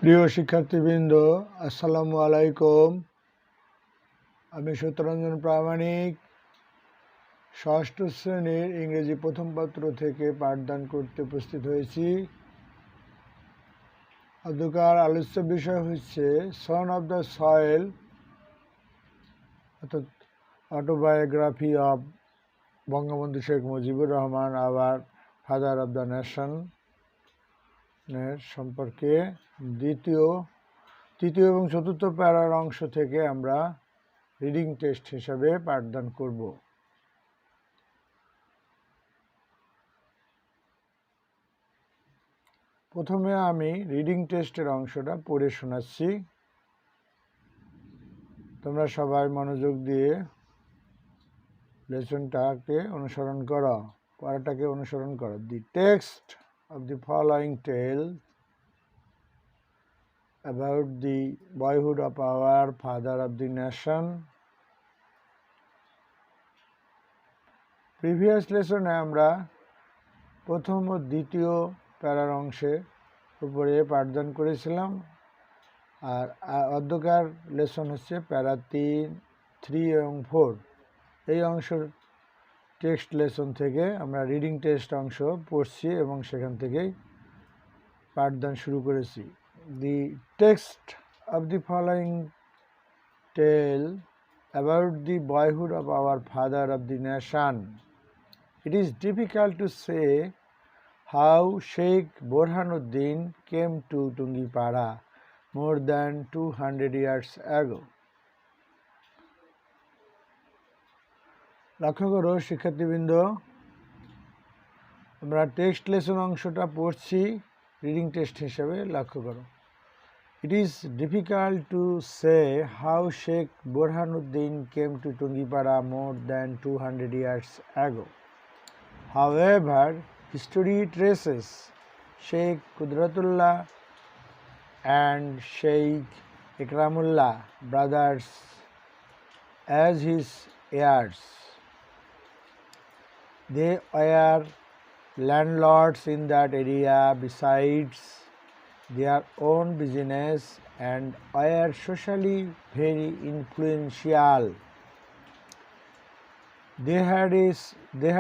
প্রিয় শিক্ষার্থীবৃন্দ, আসসালামু আলাইকুম। আমি সত্যরঞ্জন প্রামাণিক ষষ্ঠ শ্রেণীর ইংরেজি প্রথম পত্র থেকে পাঠদান করতে উপস্থিত হয়েছি। আজকের আলোচ্য বিষয় হচ্ছে সন অফ দ্য সয়েল, অর্থাৎ অটোবায়োগ্রাফি অফ বঙ্গবন্ধু শেখ মুজিবুর রহমান, আবার ফাদার অফ দ্য নেশন সম্পর্কে তৃতীয় এবং চতুর্থ প্যারার অংশ থেকে আমরা রিডিং টেস্ট হিসাবে পাঠদান করব। প্রথমে আমি রিডিং টেস্টের অংশটা পড়ে শোনাচ্ছি। তোমরা সবাই মনোযোগ দিয়ে লেসনটাকে অনুসরণ করো, পড়াটাকে অনুসরণ করো। The text of the following tell about the boyhood of our father of the nation. Previous লেসনে আমরা প্রথম ও দ্বিতীয় প্যারার অংশের উপরে পাঠদান করেছিলাম, আর অধ্যকার লেসন হচ্ছে প্যারা 3 এবং 4। এই অংশের টেক্সট লেসন থেকে আমরা রিডিং টেস্ট অংশ পড়ছি এবং সেখান থেকেই পাঠদান শুরু করেছি। The text of the following tale about the boyhood of our father of the nation. It is difficult to say how Sheikh Burhanuddin came to Tungipara more than 200 years ago. লক্ষ্য করো শিক্ষার্থীবৃন্দ, আমরা টেক্সট লেসন অংশটা পড়ছি reading test হিসেবে। লক্ষ্য করো, it is difficult to say how Sheikh Burhanuddin came to Tungipara more than 200 years ago. However, history traces Sheikh Qudratullah and Sheikh Ikramullah brothers as his heirs. They were landlords in that area besides their own business and were socially very influential. They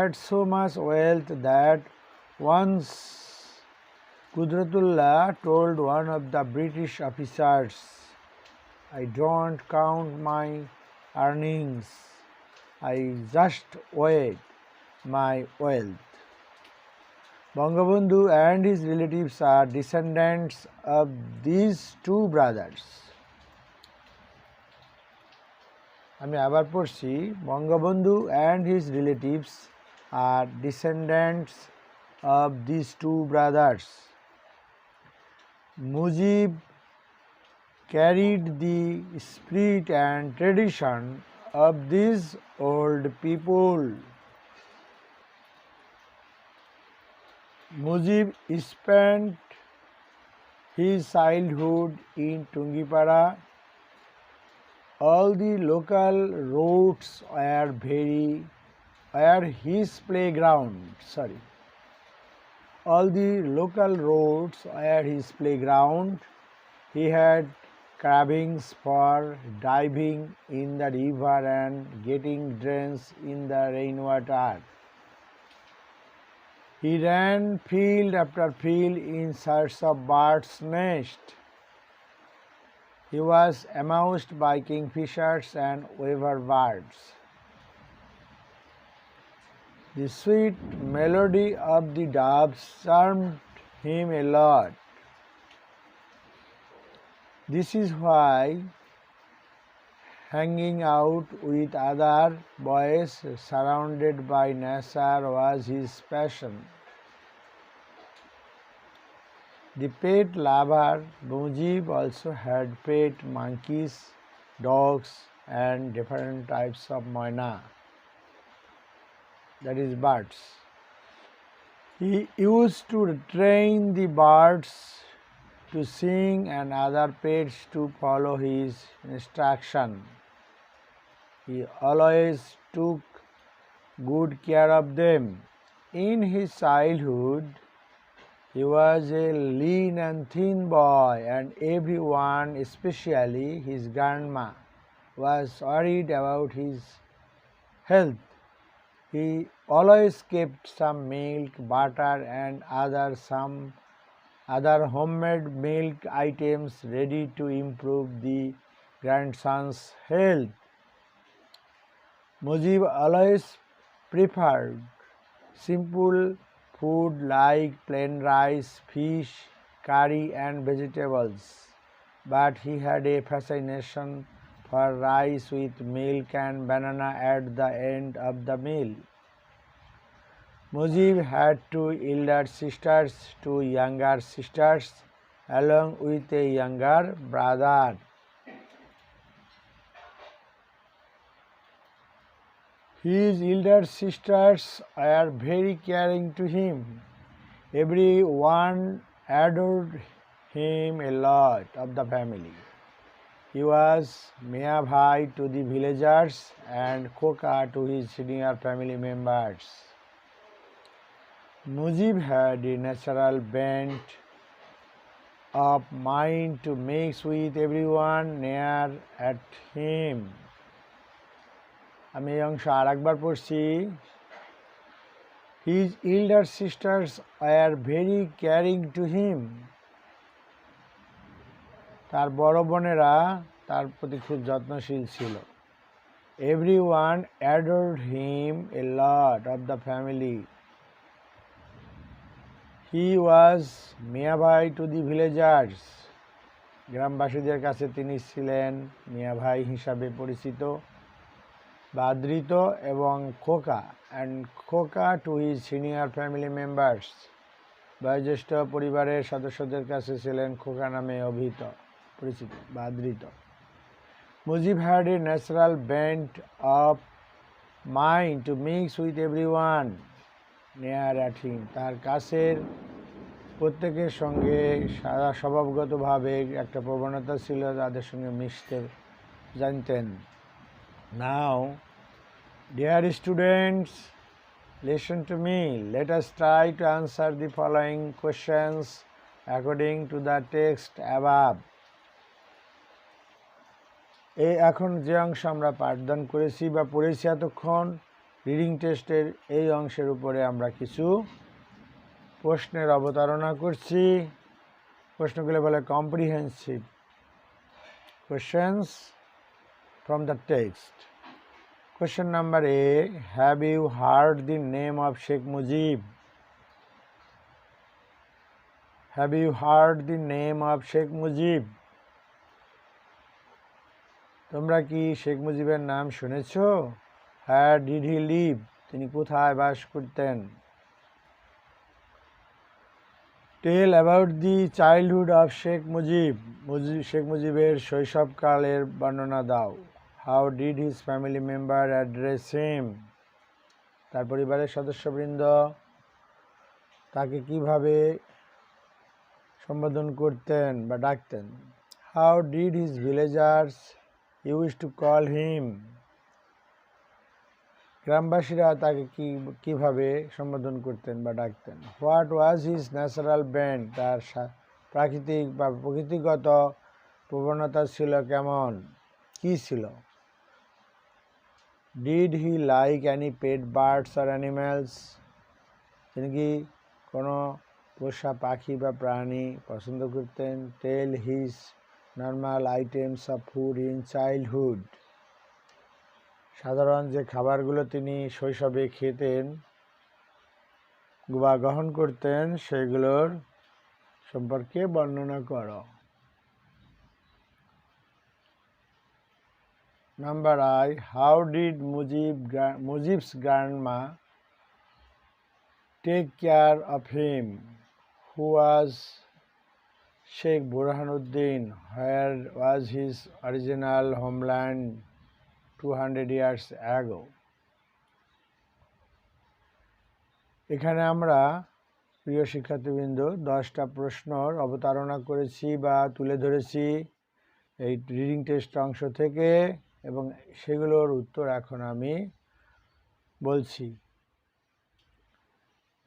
had so much wealth that once Qudratullah told one of the British officers, "I don't count my earnings, I just weigh my wealth." Bangabandhu and his relatives are descendants of these two brothers. আমি আবার পড়ছি, Bangabandhu and his relatives are descendants of these two brothers. Mujib carried the spirit and tradition of these old people. Mujib spent his childhood in Tungipara. All the local roads were his playground. All the local roads were his playground. He had cravings for diving in the river and getting drenched in the rainwater. He ran field after field in search of birds' nests. He was amused by kingfishers and weaver birds. The sweet melody of the doves charmed him a lot. This is why hanging out with other boys surrounded by nature was his passion. The pet lover Mujib also had pet monkeys, dogs, and different types of moina, that is birds. He used to train the birds to sing and other pets to follow his instruction. He always took good care of them. In his childhood, He was a lean and thin boy, and everyone, especially his grandma, was worried about his health. He always kept some milk, butter, and some other homemade milk items ready to improve the grandson's health. Mujib always preferred simple food like plain rice, fish, curry, and vegetables, but he had a fascination for rice with milk and banana at the end of the meal. Mujib had two elder sisters, two younger sisters, along with a younger brother. His elder sisters were very caring to him. Everyone adored him a lot of the family. He was Mia Bhai to the villagers and Koka to his senior family members. Mujib had a natural bent of mind to mix with everyone near at him. আমি এই অংশ আরেকবার পড়ছি। His elder sisters were very caring to him. তার বড় বোনেরা তার প্রতি খুব যত্নশীল ছিল। Everyone adored him a lot of the family. He was Mia Bhai to the villagers. গ্রামবাসীদের কাছে তিনি ছিলেন মিয়া ভাই হিসাবে পরিচিত বা আদৃত, এবং Khoka to his senior family members, বয়োজ্যেষ্ঠ পরিবারের সদস্যদের কাছে ছিলেন খোকা নামে পরিচিত বা আদৃত। Mujib had a natural bent of mind to mix with everyone near at him. তার কাছের প্রত্যেকের সঙ্গে স্বভাবগতভাবে একটা প্রবণতা ছিল তাদের সঙ্গে মিশতে জানতেন। Now, dear students, listen to me. Let us try to answer the following questions according to the text above. এখন যে অংশ আমরা পাঠদান করেছি বা পড়েছি এতক্ষণ, রিডিং টেস্টের এই অংশের উপরে আমরা কিছু প্রশ্নের অবতারণা করছি। প্রশ্নগুলো বলে comprehensive questions from the text. Question number A. Have you heard the name of Sheikh Mujib? Have you heard the name of Sheikh Mujib? তোমরা কি শেখ মুজিবের নাম শুনেছো? Where did he live? তিনি কোথায় বাস করতেন? Tell about the childhood of Sheikh Mujib. Sheikh মুজিবের শৈশবকালের বর্ণনা দাও। How did his family member address him? তার পরিবারের সদস্যবৃন্দ তাকে কিভাবে সম্বোধন করতেন বা ডাকতেন? How did his villagers used to call him? গ্রামবাসীরা তাকে কিভাবে সম্বোধন করতেন বা ডাকতেন? What was his natural bent? তার প্রাকৃতিক বা প্রকৃতিগত প্রবণতা ছিল কেমন, কি ছিল? Did he like any pet birds or animals? তিনি কি কোনো পোষা পাখি বা প্রাণী পছন্দ করতেন? Tell his normal items of food in childhood. সাধারণ যে খাবারগুলো তিনি শৈশবে খেতেন বা গ্রহণ করতেন সেগুলোর সম্পর্কে বর্ণনা করো। Number I. How did Mujib's grandma take care of him? Who was Sheikh Burhanuddin? Where was his original homeland 200 years ago? এখানে আমরা প্রিয় শিক্ষার্থীবৃন্দ 10টা প্রশ্নর অবতারণা করেছি বা তুলে ধরেছি এই রিডিং টেস্ট অংশ থেকে, এবং সেগুলোর উত্তর এখন আমি বলছি।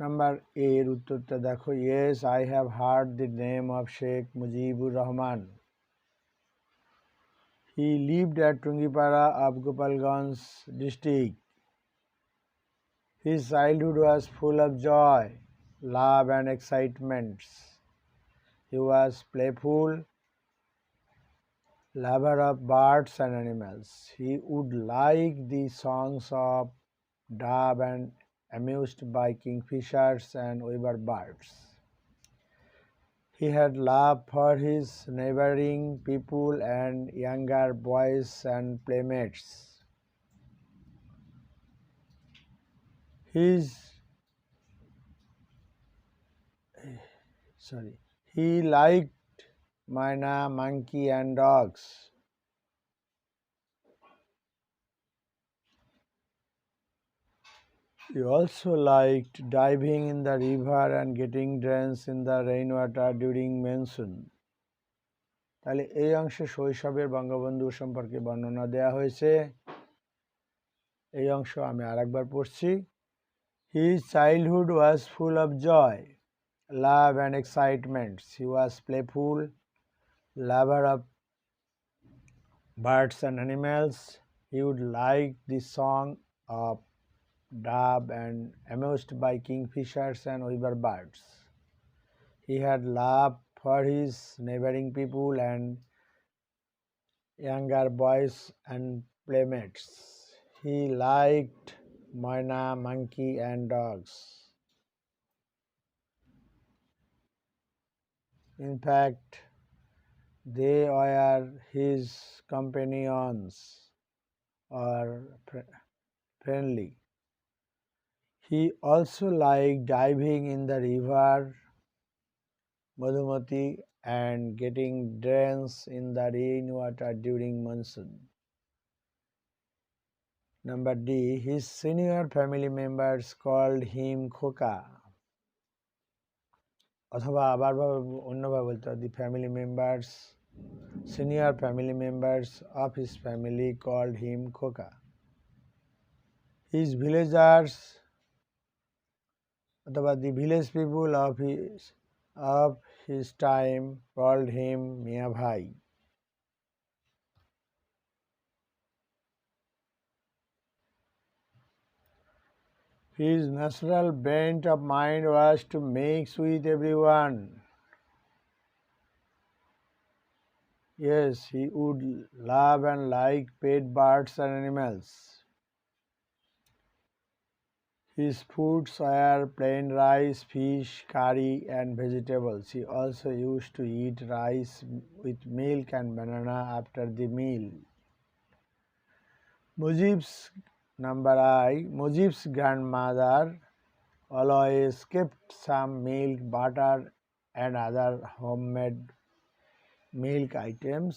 নাম্বার এ এর উত্তরটা দেখো, yes I have heard the name of Sheikh Mujibur Rahman. He lived at Tungipara of Gopalganj district. His childhood was full of joy, love and excitements. He was playful, lover of birds and animals. He would like the songs of dove and amused by kingfishers and weaver birds. He had love for his neighboring people and younger boys and playmates. He liked Myna, monkey and dogs. He also liked diving in the river and getting drenched in the rainwater during monsoon. তাহলে এই অংশে শৈশবের বঙ্গবন্ধু সম্পর্কে বর্ণনা দেওয়া হয়েছে। এই অংশ আমি আরেকবার পড়ছি। His childhood was full of joy, love and excitements. He was playful, lover of birds and animals. He would like the song of dove and amused by kingfishers and weaver birds. He had love for his neighboring people and younger boys and playmates. He liked Myna, monkey and dogs. In fact, they were his companions or friendly. He also liked diving in the river Madhumati and getting drenched in the rainwater during monsoon. Number D, his senior family members called him Khoka. অথবা আবার অন্যভাবে বলতে হয়, the family members, senior family members of his family called him Khoka. His villagers অথবা the village people of his time called him Mia Bhai. His natural bent of mind was to mix with everyone. Yes, he would love and like pet birds and animals. His foods were plain rice, fish, curry and vegetables. He also used to eat rice with milk and banana after the meal. Number I, Mujib's grandmother always kept some milk, butter and other homemade milk items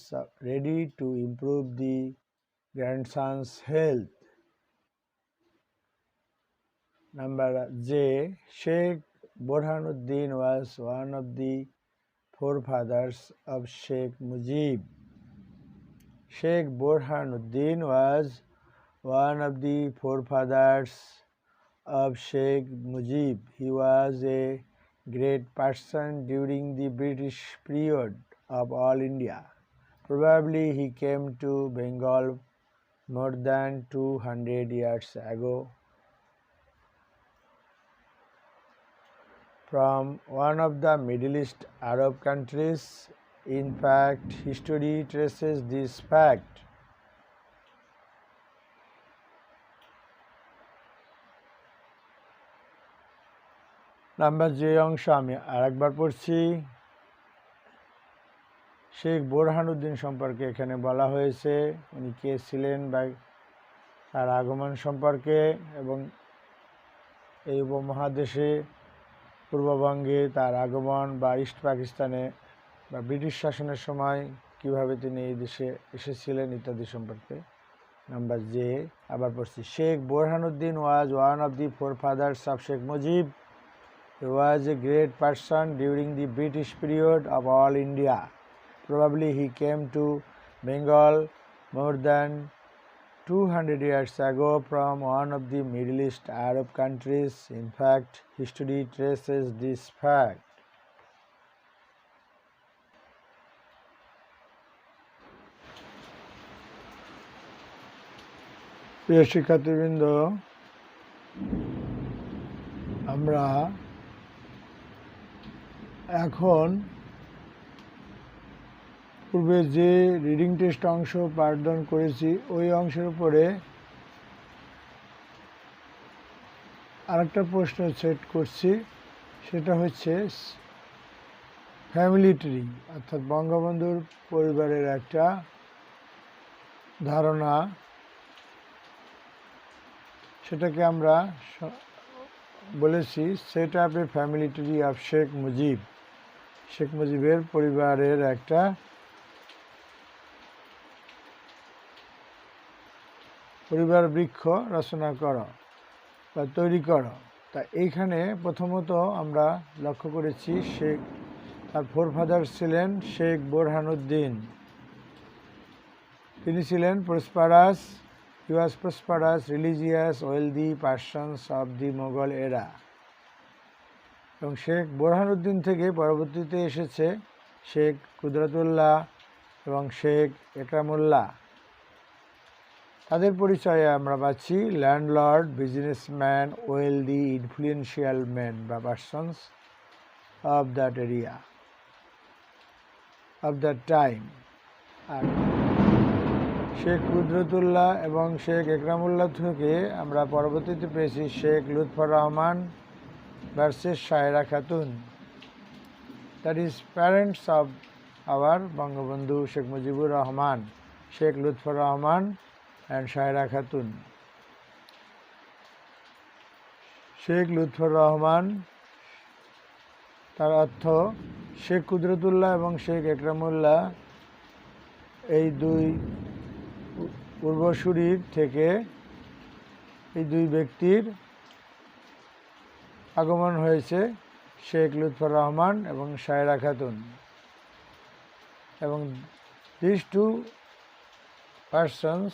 ready to improve the grandson's health. Number J, Sheikh Burhanuddin was one of the forefathers of Sheikh Mujib. Sheikh Burhanuddin was one of the forefathers of Sheikh Mujib. He was a great person during the British period of all India. Probably he came to Bengal more than 200 years ago from one of the Middle East Arab countries. In fact, history traces this fact. Number যে অংশ আমি আরেকবার পড়ছি। শেখ বোরহানুদ্দিন সম্পর্কে এখানে বলা হয়েছে, উনি কে ছিলেন বা তার আগমন সম্পর্কে এবং এই উপমহাদেশে পূর্ববঙ্গে তার আগমন বা ইস্ট পাকিস্তানে বা ব্রিটিশ শাসনের সময় কিভাবে তিনি এই দেশে এসেছিলেন ইত্যাদি সম্পর্কে। নাম্বার জে আবার পড়ছি, Sheikh Borhanuddin was one of the forefathers of Sheikh Mujib. He was a great person during the British period of all India. Probably he came to Bengal more than 200 years ago from one of the Middle East Arab countries. In fact, history traces this fact. প্রিয় শিক্ষার্থীবৃন্দ, আমরা এখন পূর্বে যে reading test অংশ পাঠদান করেছি ওই অংশের উপরে আরেকটা প্রশ্ন সেট করছি। সেটা হচ্ছে ফ্যামিলি ট্রি, অর্থাৎ বঙ্গবন্ধুর পরিবারের একটা ধারণা। সেটাকে আমরা বলেছি set up A family tree of Sheikh Mujib. Sheikh মুজিবের পরিবারের একটা পরিবার বৃক্ষ রচনা করো বা তৈরি করো। তা এইখানে প্রথমত আমরা লক্ষ্য করেছি তার ফোরফাদার ছিলেন শেখ বোরহানুদ্দিন। তিনি ছিলেন prosperous, he was prosperous, religious, wealthy persons of the Mughal era. এবং শেখ বোরহানুদ্দিন থেকে পরবর্তীতে এসেছে শেখ কুদরতুল্লাহ এবং শেখ একরামুল্লাহ। তাদের পরিচয়ে আমরা পাচ্ছি landlord, businessman, wealthy, influential man বা persons of that area of that time. আর শেখ কুদরতুল্লাহ এবং শেখ একরামুল্লাহ থেকে আমরা পরবর্তীতে পেয়েছি Sheikh Lutfar Rahman versus Sahera Khatun. That is parents of our Bangabandhu Sheikh Mujibur Rahman, Sheikh Lutfar Rahman and Shaira Khatun. Sheikh Lutfar Rahman, তার অর্থ শেখ কুদরতুল্লাহ এবং শেখ একরামুল্লাহ, এই দুই পূর্বসূরির থেকে এই দুই ব্যক্তির আগমন হয়েছে শেখ লুৎফর রহমান এবং সাহেরা খাতুন। এবং these two persons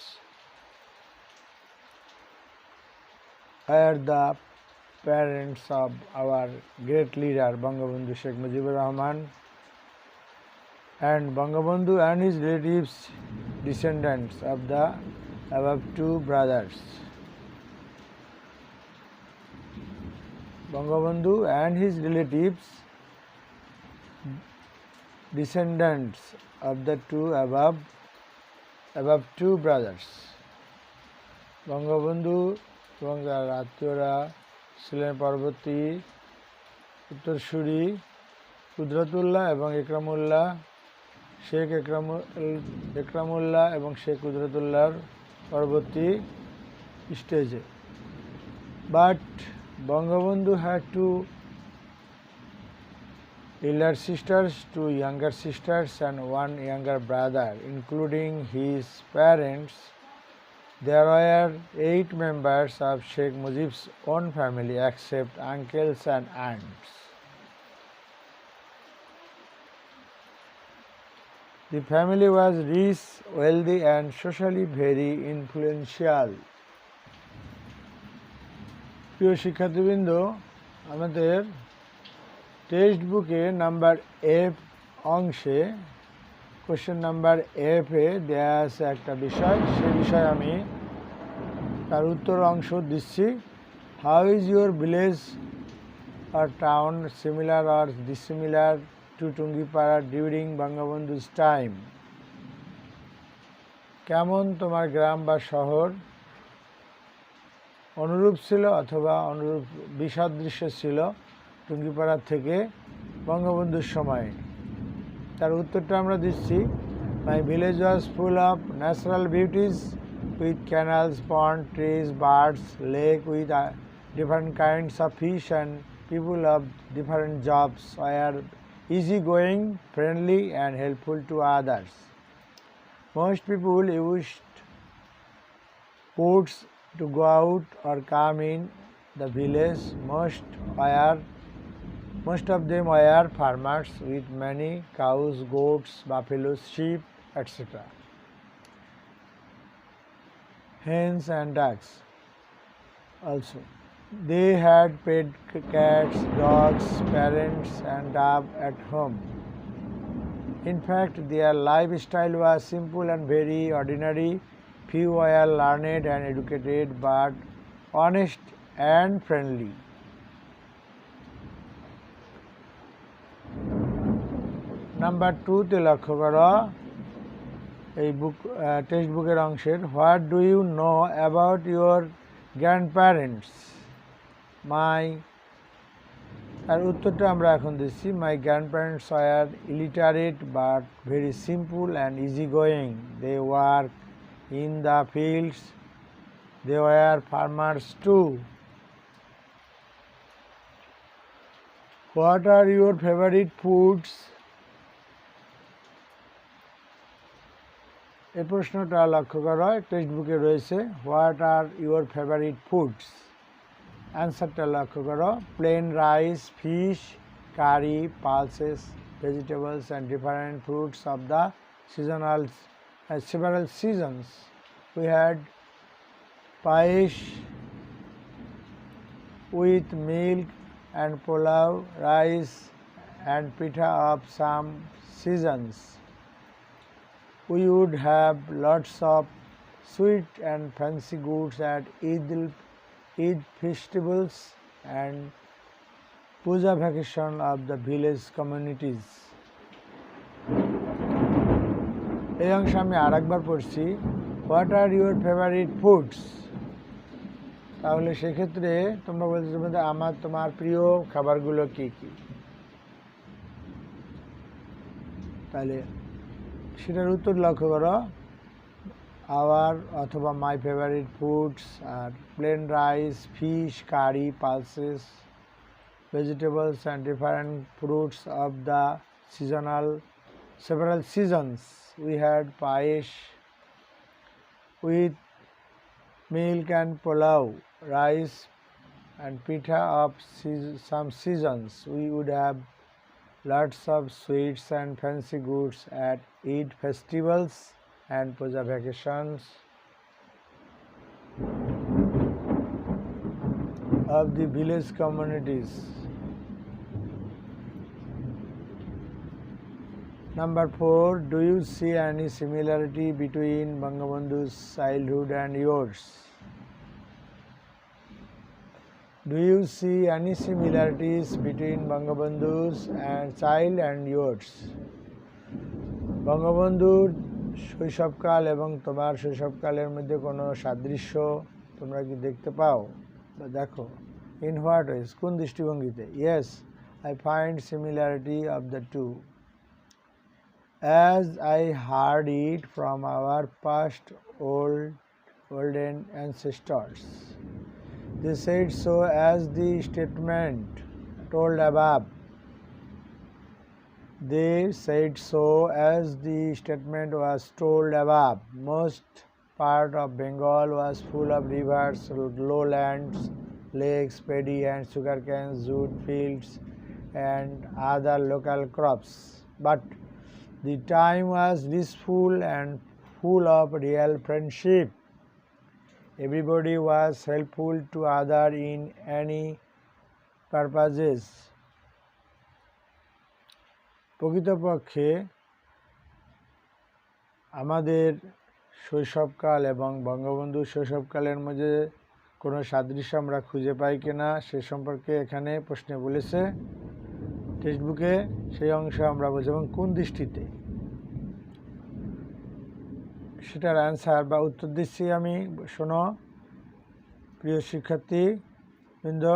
are the parents of our great leader Bangabandhu Sheikh Mujibur Rahman, and Bangabandhu and his relatives, descendants of the above two brothers. Bangabandhu and his relatives, descendants of the two above two brothers. Bangabandhu এবং তার আত্মীয়রা ছিলেন পরবর্তী উত্তরসূরি কুদরতুল্লাহ এবং একরামুল্লাহ, শেখ একরামুল্লাহ এবং শেখ কুদরতুল্লাহর পরবর্তী স্টেজে। But Bangabandhu had two elder sisters, two younger sisters and one younger brother, including his parents. There were 8 members of Sheikh Mujib's own family except uncles and aunts. The family was rich, wealthy and socially very influential. প্রিয় শিক্ষার্থীবৃন্দ, আমাদের text বুকে number F অংশে question number এফে দেয়া আছে একটা বিষয়। সে বিষয়ে আমি তার উত্তর অংশ দিচ্ছি। How is your village or town similar or dissimilar to Tungipara during Bangabandhu's time? কেমন তোমার গ্রাম বা শহর অনুরূপ ছিল অথবা অনুরূপ বিসদৃশ্য ছিল টুঙ্গিপাড়া থেকে বঙ্গবন্ধুর সময়ে? তার উত্তরটা আমরা দিচ্ছি, my village was full of natural beauties with canals, pond, trees, birds, lake with different kinds of fish and people of different jobs were easy going, friendly and helpful to others. Most people used boats to go out or come in the village. Most of them were farmers with many cows, goats, buffaloes, sheep, etc. hens and ducks also. They had pet cats, dogs, parrots, and dove at home. In fact, their lifestyle was simple and very ordinary. Few were learned and educated, but honest and friendly. Number 2-তে লক্ষ্য করো এই text বুকের অংশের what do you know about your grandparents তার উত্তরটা আমরা এখন দিচ্ছি my grandparents were illiterate but very simple and easy going they work in the fields they were farmers two what are your favourite foods এই প্রশ্নটা লক্ষ্য করো text বুকে রয়েছে what are your favourite foods অ্যান্সারটা লক্ষ্য করো plain rice fish curry pulses vegetables and different fruits of the seasonal several seasons. We had paesh with milk and pulao, rice and pitha of some seasons. We would have lots of sweet and fancy goods at Eid festivals and puja vacation of the village communities. এই অংশে আমি আরেকবার পড়ছি what are your favourite foods তাহলে সেক্ষেত্রে তোমরা বলতে তোমার প্রিয় খাবারগুলো কী কী তাহলে সেটার উত্তর লক্ষ্য করো আওয়ার অথবা my favourite foods are plain rice fish curry pulses vegetables and different fruits of the several seasons. We had paesh with milk and pulao, rice and pitha of some seasons. We would have lots of sweets and fancy goods at Eid festivals and puja vacations of the village communities. Number 4, do you see any similarity between Bangabandhu's childhood and yours? Do you see any similarities between Bangabandhu's child and yours? বঙ্গবন্ধুর শৈশবকাল এবং তোমার শৈশবকালের মধ্যে কোনো সাদৃশ্য তোমরা কি দেখতে পাও বা দেখো ইন হোয়াট ওয়েজ কোন দৃষ্টিভঙ্গিতে yes I find similarity of the two as I heard it from our past olden ancestors. They said so as the statement told above. They said so as the statement was told above. Most part of Bengal was full of rivers, lowlands, lakes, paddy and sugarcane, jute fields and other local crops. But the time was blissful and full of real friendship. Everybody was helpful to other in any purposes. প্রকৃতপক্ষে আমাদের শৈশবকাল এবং বঙ্গবন্ধুর শৈশবকালের মধ্যে কোনো সাদৃশ্য আমরা খুঁজে পাই কিনা সে সম্পর্কে এখানে প্রশ্নে বলেছে টেক্সট বুকে সেই অংশ আমরা বলছি এবং কোন দৃষ্টিতে সেটার অ্যান্সার বা উত্তর দিচ্ছি আমি শোনো প্রিয় শিক্ষার্থী বৃন্দ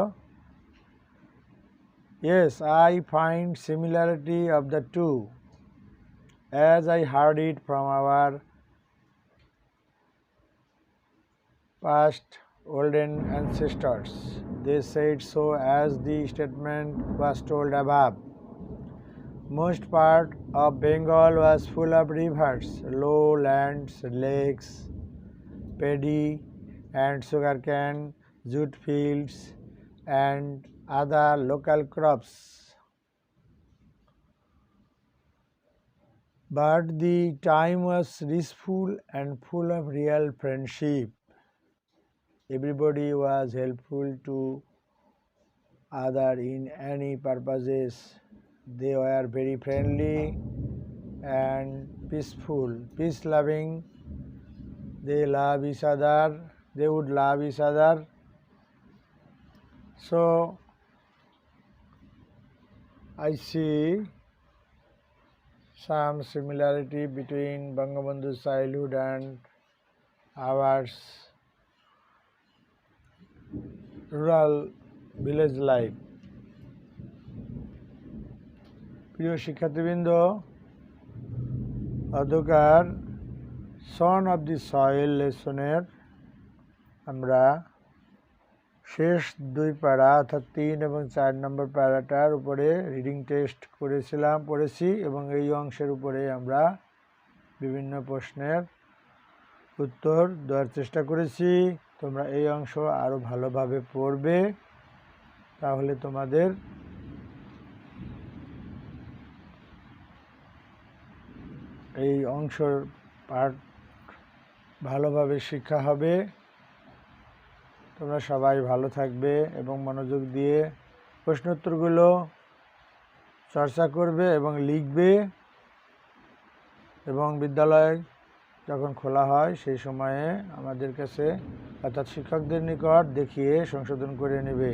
Yes, I find similarity of the two as I heard it from our past olden ancestors. They said so as the statement was told above. Most part of Bengal was full of rivers, lowlands, lakes, paddy and sugarcane, jute fields and other local crops. But the time was blissful and full of real friendship. everybody was helpful to other in any purposes. They were very friendly and peaceful, peace loving. They love each other, they would love each other. So I see some similarity between Bangabandhu's childhood and our rural village life. প্রিয় শিক্ষার্থীবৃন্দ, অধ্যকার সন of the soil লেসনের আমরা শেষ 2 প্যারা অর্থাৎ 3 এবং 4 নম্বর প্যারাটার উপরে reading test পড়েছি এবং এই অংশের উপরে আমরা বিভিন্ন প্রশ্নের উত্তর দেওয়ার চেষ্টা করেছি। তোমরা এই অংশ আরও ভালোভাবে পড়বে, তাহলে তোমাদের এই অংশের পাঠ ভালোভাবে শিক্ষা হবে। তোমরা সবাই ভালো থাকবে এবং মনোযোগ দিয়ে প্রশ্নোত্তরগুলো চর্চা করবে এবং লিখবে, এবং বিদ্যালয় যখন খোলা হয় সেই সময়ে আমাদের কাছে অর্থাৎ শিক্ষকদের নিকট দেখিয়ে সংশোধন করে নেবে।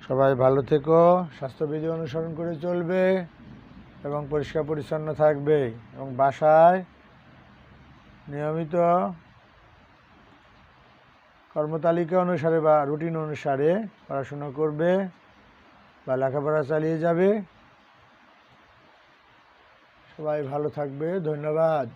সবাই ভালো থেকো, স্বাস্থ্যবিধি অনুসরণ করে চলবে এবং পরিষ্কার পরিচ্ছন্ন থাকবে, এবং বাসায় নিয়মিত কর্মতালিকা অনুসারে বা রুটিন অনুসারে পড়াশোনা করবে বা লেখাপড়া চালিয়ে যাবে। সবাই ভালো থাকবে, ধন্যবাদ।